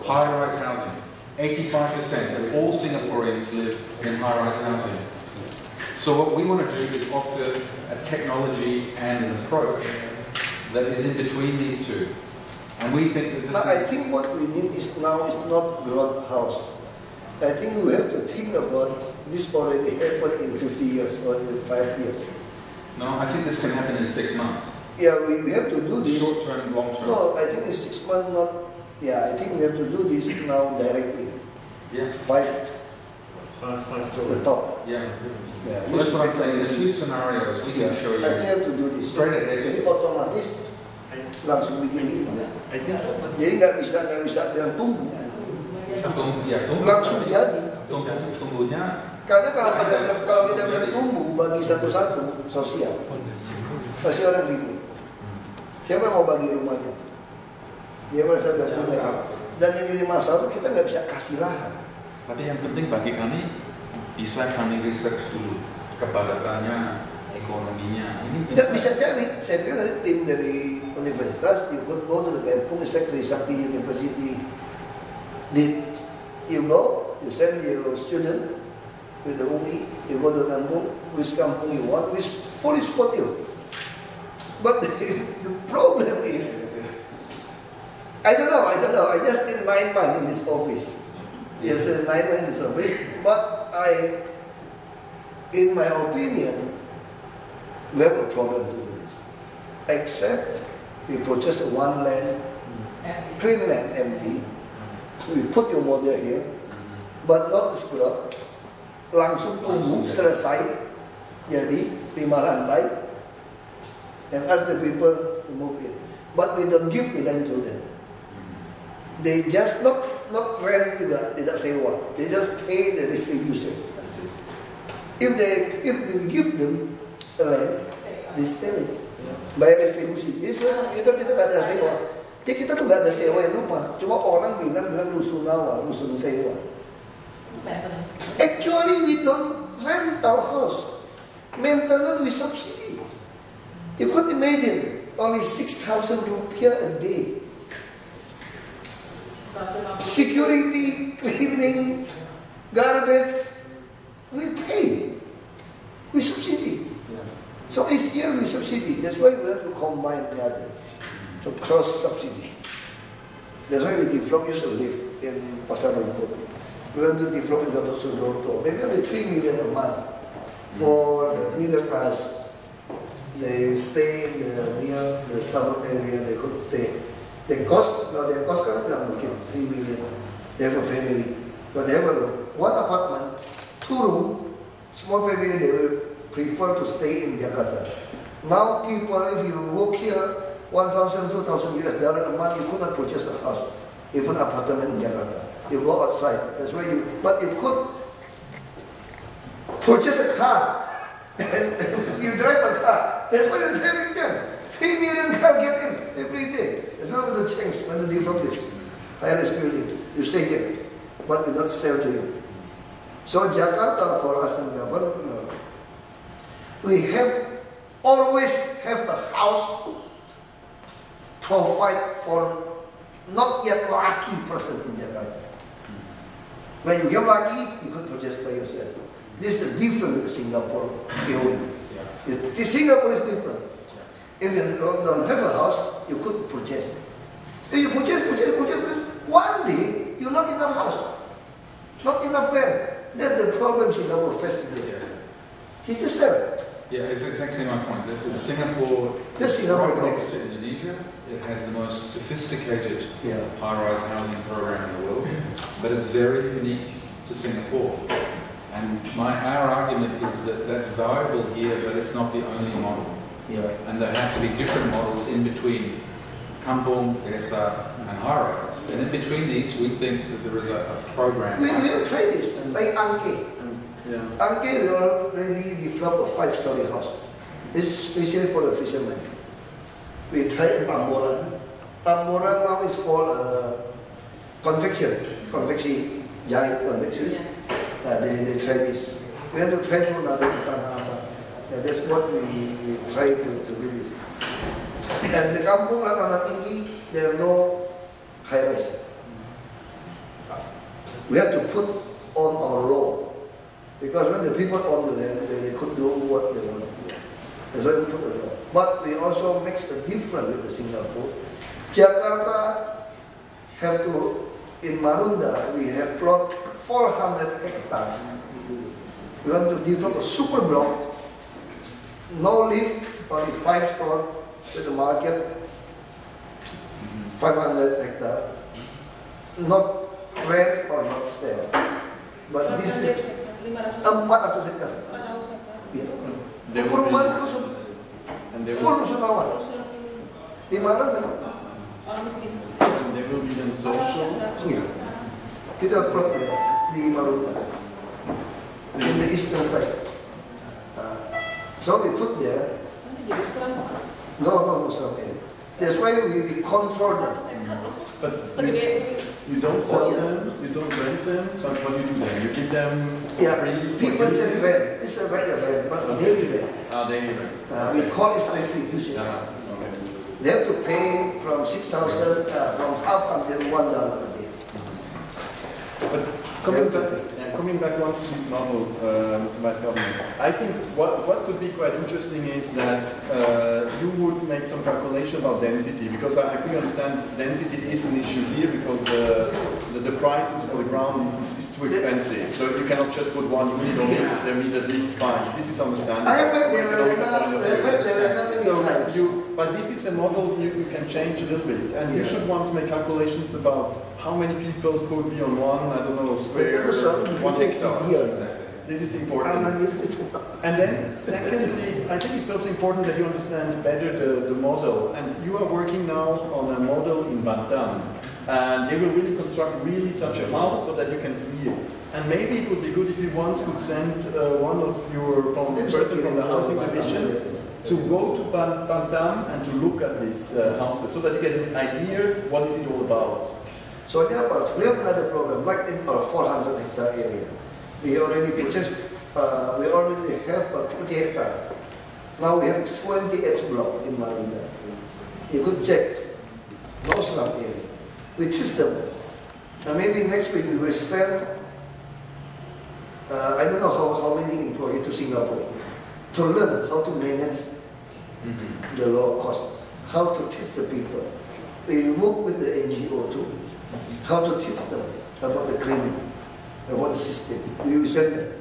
[SPEAKER 4] high-rise housing. 85% of all Singaporeans live in high-rise housing. So what we want to do is offer a technology and an approach that is in between these two. And we think that this
[SPEAKER 2] but I think what we need now is not ground house. I think we have to think about this already happened in 50 years or in 5 years.
[SPEAKER 4] No, I think this can happen in 6 months.
[SPEAKER 2] Yeah, we have to do this.
[SPEAKER 4] Short term, long term.
[SPEAKER 2] No, I think in 6 months not. Yeah, I think we have to do this now directly.
[SPEAKER 4] Yeah.
[SPEAKER 2] Five
[SPEAKER 5] stories.
[SPEAKER 2] The top.
[SPEAKER 4] Yeah.
[SPEAKER 2] Yeah.
[SPEAKER 4] Well, that's what I'm saying. In the two scenarios, we can show
[SPEAKER 2] I think you
[SPEAKER 4] you
[SPEAKER 2] have to do this.
[SPEAKER 4] straight ahead.
[SPEAKER 2] Jadi otomatis langsung bikin lima. Jadi nggak bisa bilang tunggu. Langsung jadi.
[SPEAKER 4] Tunggunya.
[SPEAKER 2] Karena kalau kita bilang tunggu bagi satu-satu sosial, pasti orang ribut. Siapa yang mau bagi rumahnya? Dia merasa tidak punya. Dan yang jadi masalah kita nggak bisa kasih lahan.
[SPEAKER 4] Tapi yang penting bagi kami, bisa kami research dulu kepadatannya, ekonominya. Ini
[SPEAKER 2] Tidak bisa cari. Saya pikir ada tim dari universitas, you could go to the Kampung Trisakti University. You go, you send your student with the UI, you go to the kampung, which kampung you want, we fully support you. But the problem is, I don't know. I just did 9 months in this office. Yes, 9 months in this office. But in my opinion, we have a problem to do this. except we purchase one land, clean land, empty. We put your model here, but not screw up. Langsung tunggu selesai, jadi 5 lantai, and ask the people to move in. But we don't give the land to them. They just not rent juga, tidak sewa. They just pay the distribution. If we give them the land, they sell it. Bayar distribusi. Jadi kita nggak ada sewa. Jadi kita tuh nggak ada sewa rumah. Cuma orang bilang rusunawa, rusun sewa. Actually, we don't rent our house. Maintenance we subsidy. You could imagine only 6,000 rupiah a day. Security, cleaning, garbage, we pay. We subsidy. So each year we subsidy. That's why we have to combine together to cross subsidy. That's why we develop used to live in Pasar Rumput. We want to develop in Gatot Subroto. Maybe only 3 million a month for the middle class. They stay near the suburb area. They could stay. Their cost kan mungkin 3 million. They have a family, but they have one apartment, 2 room, small family. They will prefer to stay in Jakarta. Now people, if you work here, 1,000, 2,000 US dollar a month, you could not purchase a house, even an apartment in Jakarta. You go outside. That's why but you could purchase a car. You drive a car. That's why you're telling them 3 million car get in every day. There's no going to change when you develop this high-rise building. You stay here, but we not sell to you. So Jakarta for us in government, we always have the house provide for not yet lucky person in Jakarta. When you get lucky, you could purchase by yourself. This is different with Singapore theory. Singapore is different. If you don't have a house, you could purchase. If you purchase, one day you're not enough house, not enough land. That's the problem Singapore faces today. He just said it.
[SPEAKER 4] Yeah, it's exactly my point. Singapore,
[SPEAKER 2] Singapore
[SPEAKER 4] right next to Indonesia, it has the most sophisticated high-rise housing program in the world, but it's very unique to Singapore. And our argument is that that's viable here, but it's not the only model.
[SPEAKER 2] Yeah.
[SPEAKER 4] And there have to be different models in between kampung, desa, and high-rise. And in between these, we think that there is a program.
[SPEAKER 2] We will try this, like Angke. Angke, we already developed a 5-story house. This is specially for the fishermen. We tried in Tamboran. Tamboran now is for convection, jahit convection. They try this. We have to try to another Tanah Abang. That's what we try to do this. And the kampung Tanah Tinggi, there are no high-rise. We have to put on our law. Because when the people own the land, they could do what they want. That's why we put a law. But we also make a difference with the Singapore. Jakarta have to, in Marunda, we have plot 400 hectares. We want to develop a super block, no lift, only 5 store with the market, 500 hectares, not rent or not sell. But this is 400 hektar. Yeah. Perumahan rusun. Full rusunawa. Di mana kan?
[SPEAKER 1] And there will be then social.
[SPEAKER 2] Yeah. Kita plot di Marunda, in the eastern side. So we put there. No, Islam area. That's why we control them.
[SPEAKER 1] But you don't sell them, you don't rent them, but what do you do then? You give them free?
[SPEAKER 2] People say rent. It's a rent, but daily rent.
[SPEAKER 1] Daily rent.
[SPEAKER 2] We call it restitution.
[SPEAKER 1] Okay.
[SPEAKER 2] They have to pay from 6,000, from half until $1 a day.
[SPEAKER 1] But coming back once to this model, Mr. Vice Governor, I think what could be quite interesting is that you would make some calculation about density, because I fully understand density is an issue here because the prices for the ground is too expensive. So you cannot just put one unit on it, there need at least 5. This is understandable.
[SPEAKER 2] I went there many times.
[SPEAKER 1] but this is a model you can change a little bit, and you should once make calculations about how many people could be on one, I don't know, square, 1 hectare.
[SPEAKER 4] Exactly.
[SPEAKER 1] This is important. And then, secondly, I think it's also important that you understand better the model. And you are working now on a model in Batam. And they will really construct such a house so that you can see it. And maybe it would be good if you once could send one of your person from the housing division to go to Batam and to look at these houses so that you get an idea what is it all about.
[SPEAKER 2] So we have another problem, like in our 400 hectare area. We already purchased, we already have 20 hectare. Now we have 28 block in Marunda. You could check no slum area. We teach them. And maybe next week we will send, I don't know how many employees to Singapore to learn how to manage the low cost, how to teach the people. We work with the NGO too, how to teach them about the cleaning, about the system. We will send them.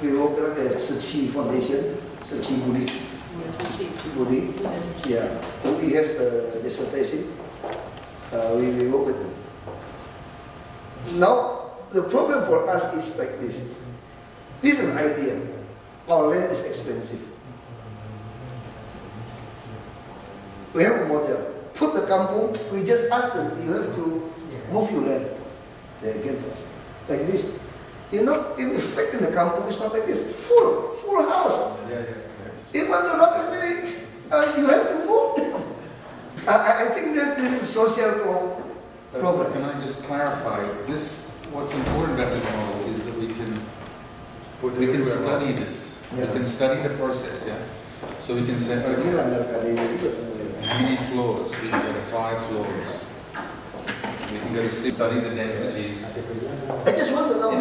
[SPEAKER 2] We work like a Sachi Foundation, Sachi Buddhist. Buddhi. Yeah. He has the dissertation. We work with them. Now, the problem for us is like this. This is an idea. Our land is expensive. We have a model. Put the kampung, we just ask them, you have to move your land. They against us. Like this. You know, in fact, in the kampung, it's not like this. Full house. Even the not very, you have to move them. I think that this is a social problem.
[SPEAKER 4] Can I just clarify? What's important about this model is that we can study this.
[SPEAKER 2] Yeah.
[SPEAKER 4] We can study the process, yeah? So we can say, okay, how many floors? We can go to 5 floors. We can go to 6, study the densities.
[SPEAKER 2] I just want to know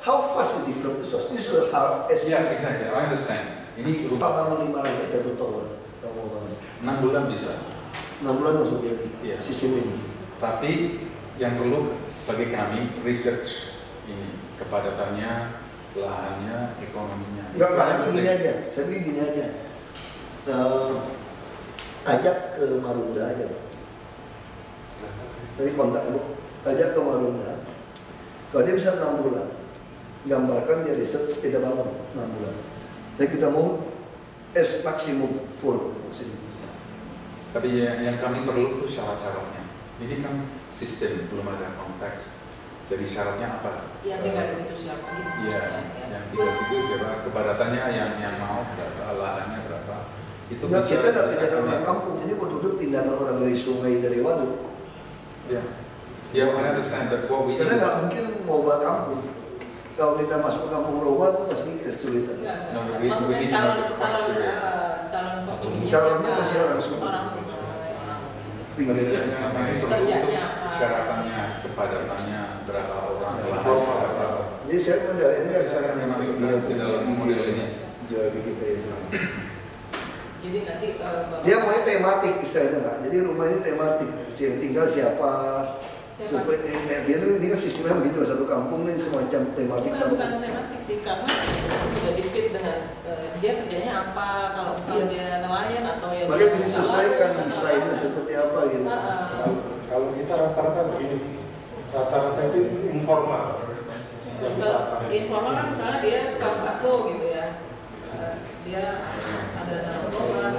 [SPEAKER 2] how fast you develop the source. This is how.
[SPEAKER 4] Yeah, exactly. I understand. Ini
[SPEAKER 2] Pak bangun 5 lantai 1 tower.
[SPEAKER 4] 6 bulan bisa.
[SPEAKER 2] 6 bulan langsung jadi sistem ini.
[SPEAKER 4] Tapi yang perlu bagi kami research ini kepadatannya, lahannya, ekonominya.
[SPEAKER 2] Enggak, lahannya gini aja. Saya pikir gini aja. Ajak ke Marunda aja. Dari kontak ibu, ajak ke Marunda. Kalau dia bisa 6 bulan, gambarkan dia research, kita bangun 6 bulan. Dan kita mau maksimum full.
[SPEAKER 4] Tapi yang kami perlu itu syarat-syaratnya. Ini kan sistem, belum ada konteks. Jadi syaratnya apa?
[SPEAKER 6] Ya, tinggal di situ siapa gitu.
[SPEAKER 4] Iya, yang tinggal situ berapa, kepadatannya yang mau berapa, lahannya berapa. Itu
[SPEAKER 2] Nggak,
[SPEAKER 4] bisa
[SPEAKER 2] kita nggak pindahkan orang kampung, ini betul-betul pindahkan orang dari sungai, dari waduk.
[SPEAKER 4] Ya, I understand, but what we
[SPEAKER 2] Kita
[SPEAKER 4] need
[SPEAKER 2] nggak mungkin mau buat kampung. Kalau kita masuk ke kampung Roba itu pasti kesulitan.
[SPEAKER 4] No, we need to know the criteria.
[SPEAKER 2] Calonnya pasti orang sungai.
[SPEAKER 6] Orang sungai.
[SPEAKER 2] Pinggir.
[SPEAKER 4] Yang kami perlu itu syaratannya, kepadatannya, berapa orang, lahannya berapa.
[SPEAKER 2] Jadi saya model ini yang saya
[SPEAKER 4] Saya masuk
[SPEAKER 2] dia
[SPEAKER 4] ke dalam model ini.
[SPEAKER 2] jual ke kita itu.
[SPEAKER 6] Jadi nanti
[SPEAKER 2] Dia maunya tematik istilahnya Pak. Jadi rumah ini tematik. Tinggal siapa. Supaya dia tuh ini kan sistemnya begitu, satu kampung ini semacam tematik.
[SPEAKER 6] bukan tematik sih, karena sudah di fit dengan dia kerjanya apa, kalau misalnya dia nelayan atau ya.
[SPEAKER 2] Makanya bisa disesuaikan desainnya seperti apa gitu.
[SPEAKER 5] Kalau kita rata-rata begini, rata-rata itu informal.
[SPEAKER 6] Informal kan misalnya dia tukang bakso gitu ya, dia ada narkoba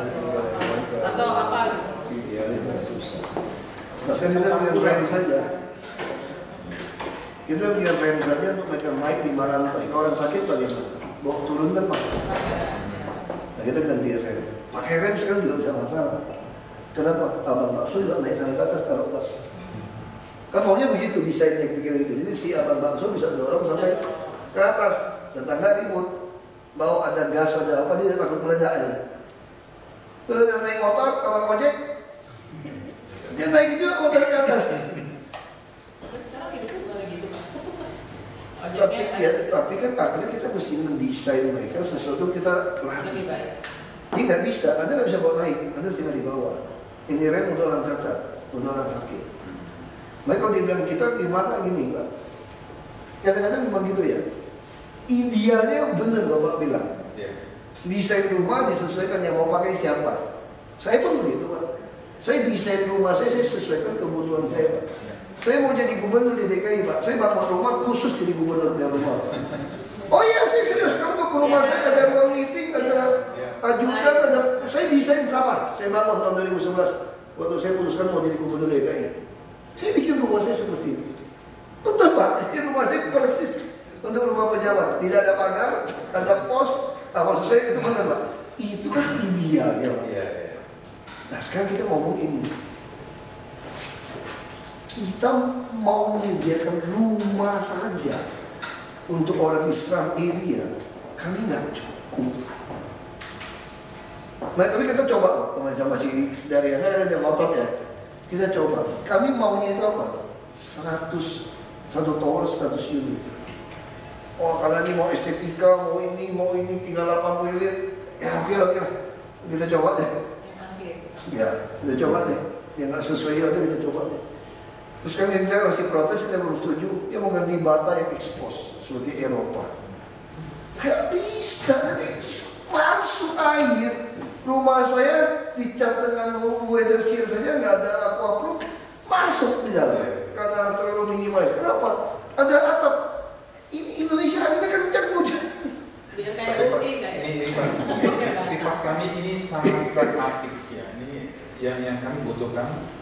[SPEAKER 6] atau apa gitu.
[SPEAKER 2] Iya, itu susah. Maksudnya kita bikin rem saja. Kita bikin rem saja untuk mereka naik 5 rantai. Kalau orang sakit bagaimana? Bawa turun kan masalah. Nah, kita ganti rem. Pakai rem sekarang juga bisa masalah. Kenapa? Abang bakso juga naik sampai ke atas taruh bakso. Kan maunya begitu desainnya bikin gitu. Jadi si abang bakso bisa dorong sampai ke atas. Tetangga ribut. Bawa ada gas ada apa dia takut meledak aja. Terus yang naik motor, abang ojek, dia naik juga motor ke atas.
[SPEAKER 6] Sekarang itu gitu Pak.
[SPEAKER 2] Tapi kan artinya kita mesti mendesain mereka sesuatu kita
[SPEAKER 6] Lebih
[SPEAKER 2] latih.
[SPEAKER 6] baik.
[SPEAKER 2] Ini nggak bisa, Anda nggak bisa bawa naik, Anda tinggal di bawah. Ini rem untuk orang cacat, untuk orang sakit. Mereka kalau dibilang kita gimana gini Pak, kadang-kadang memang gitu ya. Idealnya benar Bapak bilang.
[SPEAKER 4] Yeah.
[SPEAKER 2] Desain rumah disesuaikan yang mau pakai siapa. Saya pun begitu Pak. Saya desain rumah saya sesuaikan kebutuhan saya Pak. Saya mau jadi gubernur di DKI Pak. Saya bangun rumah khusus jadi gubernur di rumah. Oh iya, saya serius. Kamu ke rumah saya ada ruang meeting, ada ajudan, ada. Saya desain sama. Saya bangun tahun 2011 waktu saya putuskan mau jadi gubernur DKI. Saya bikin rumah saya seperti itu. Betul Pak. Ini rumah saya persis untuk rumah pejabat. Tidak ada pagar, ada pos. Maksud saya itu benar Pak. Itu kan ideal ya Pak. Nah sekarang kita ngomong ini. Kita mau menyediakan rumah saja untuk orang Islam area, kami nggak cukup. Nah tapi kita coba, masih dari yang ada motor ya. Kita coba. Kami maunya itu apa? 100 satu tower 100 unit. Oh kalau ini mau estetika, mau ini tinggal 80 unit. Ya oke. Kita coba deh. Ya kita coba deh. Yang nggak sesuai itu kita coba deh. Terus kan kita masih protes, kita belum setuju. Dia mau ganti bata yang ekspos seperti Eropa. Gak bisa, nanti masuk air. Rumah saya dicat dengan weather seal saja, nggak ada aquaproof, masuk di dalam karena terlalu minimalis. Kenapa? Ada atap. Ini Indonesia ini kencang hujan.
[SPEAKER 6] Biar kayak UI kan?
[SPEAKER 4] Ini sifat kami ini sangat pragmatik ya. Ini yang kami butuhkan.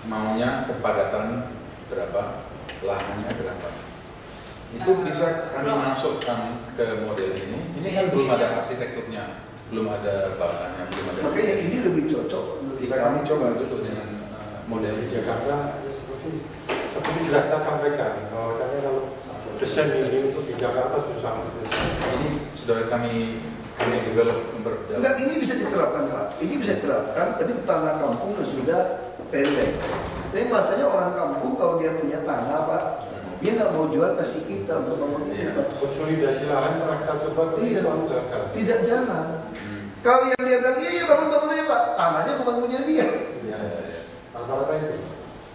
[SPEAKER 4] Maunya kepadatan berapa, lahannya berapa. Itu bisa kami masukkan ke model ini. Ini kan belum ada arsitekturnya, belum ada batanya, belum ada.
[SPEAKER 2] Makanya ini lebih cocok untuk
[SPEAKER 4] bisa kami coba dulu dengan model
[SPEAKER 5] Di Jakarta seperti sudah kita sampaikan bahwa kalau desain ini untuk di Jakarta susah.
[SPEAKER 4] Ini sudah kami develop berdalam.
[SPEAKER 2] Enggak, ini bisa diterapkan Pak. Ini bisa diterapkan, tapi tanah kampung sudah pendek. Tapi masanya orang kampung kalau dia punya tanah Pak, dia nggak mau jual kasih kita untuk bangun ini Pak.
[SPEAKER 5] Konsolidasi lahan mereka coba
[SPEAKER 2] tidak jalan. Kalau yang dia bilang iya bangun aja Pak, tanahnya bukan punya dia.
[SPEAKER 5] Rata-rata itu.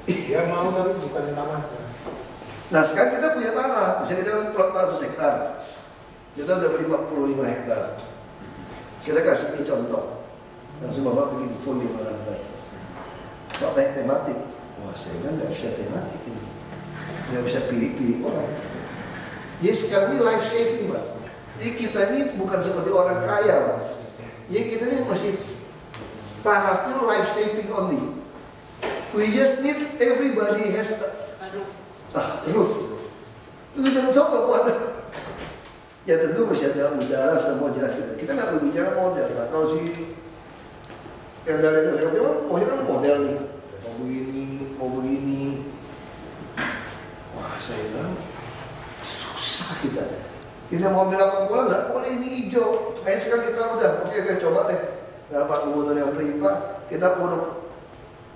[SPEAKER 5] Dia mau tapi bukan tanahnya.
[SPEAKER 2] Nah sekarang kita punya tanah, misalnya kita plot 100 hektar, kita udah 55 hektar. Kita kasih ini contoh, langsung Bapak bikin full 5 lantai. Bapak tematik, wah saya bilang nggak bisa tematik ini, nggak bisa pilih-pilih orang. Jadi sekarang ini life saving Pak. Jadi kita ini bukan seperti orang kaya Pak. Jadi kita ini masih tarafnya life saving only. We just need everybody has roof. We don't talk about it. Ya tentu masih ada udara semua jelas kita nggak berbicara model. Nah kalau si yang dari saya bilang maunya kan model nih, mau begini. Wah saya bilang susah kita. Kita mau bilang bola nggak boleh ini hijau. Kayak sekarang kita udah oke coba deh. Nah, Pak Gubernur yang perintah kita uruk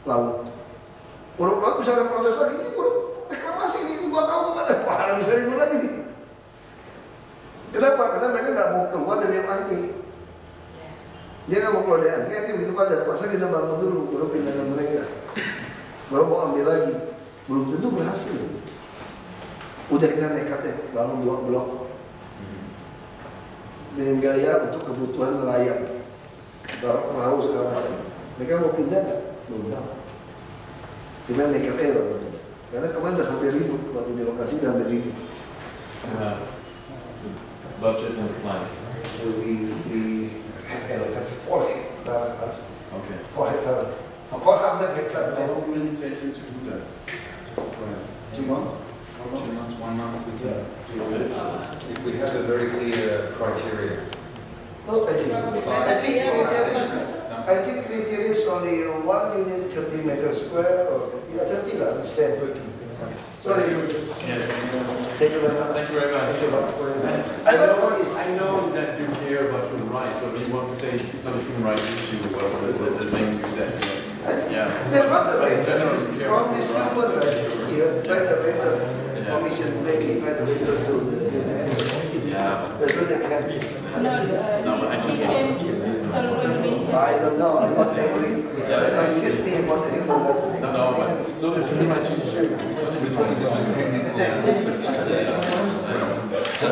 [SPEAKER 2] laut. Uruk laut misalnya protes lagi ini uruk reklamasi ini buat tahu kemana? Wah bisa ribut lagi nih. Kenapa? Karena mereka nggak mau keluar dari yang angke. Dia nggak mau keluar dari angke, nanti begitu padat. Masa kita bangun dulu, baru pindah ke mereka. Baru mau ambil lagi, belum tentu berhasil. Udah kita nekat ya, bangun 2 blok dengan gaya untuk kebutuhan nelayan, perahu segala macam. Mereka mau pindah nggak? Belum tahu. Kita nekat bangun. Karena kemarin udah sampai ribut, waktu di lokasi udah sampai ribut.
[SPEAKER 1] Budget and plan.
[SPEAKER 2] We have allocated 4 hectares.
[SPEAKER 1] Okay.
[SPEAKER 2] 4 hectares. 400 hectares.
[SPEAKER 1] How long will it take you to do that? 2 months?
[SPEAKER 4] 2 months, 1 month.
[SPEAKER 2] Yeah.
[SPEAKER 4] If we have a very clear criteria.
[SPEAKER 2] No, I think criteria is only 1 unit 30 meters square or 30 lah, stand. Sorry.
[SPEAKER 1] Yes.
[SPEAKER 2] Thank you very much.
[SPEAKER 1] Thank you very much.
[SPEAKER 2] Thank you very much.
[SPEAKER 1] I know that you care about human rights, but we want to say it's not a human rights issue, the things you said. Yeah.
[SPEAKER 2] They're not the
[SPEAKER 1] But in general, you care
[SPEAKER 2] from
[SPEAKER 1] about
[SPEAKER 2] this
[SPEAKER 1] human
[SPEAKER 2] human
[SPEAKER 1] rights.
[SPEAKER 2] rights here, try the better commission making, try the better to the
[SPEAKER 1] Yeah.
[SPEAKER 2] that's what they can.
[SPEAKER 1] No, but I think
[SPEAKER 6] Seluruh Indonesia.
[SPEAKER 2] I don't know, I'm not angry. Excuse me about the human rights.
[SPEAKER 1] No, but it's not a human rights issue. It's not a human rights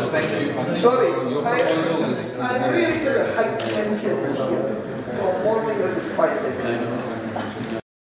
[SPEAKER 4] Thank you. I think
[SPEAKER 2] Sorry,
[SPEAKER 4] your proposal is
[SPEAKER 2] I really get a high tension here from morning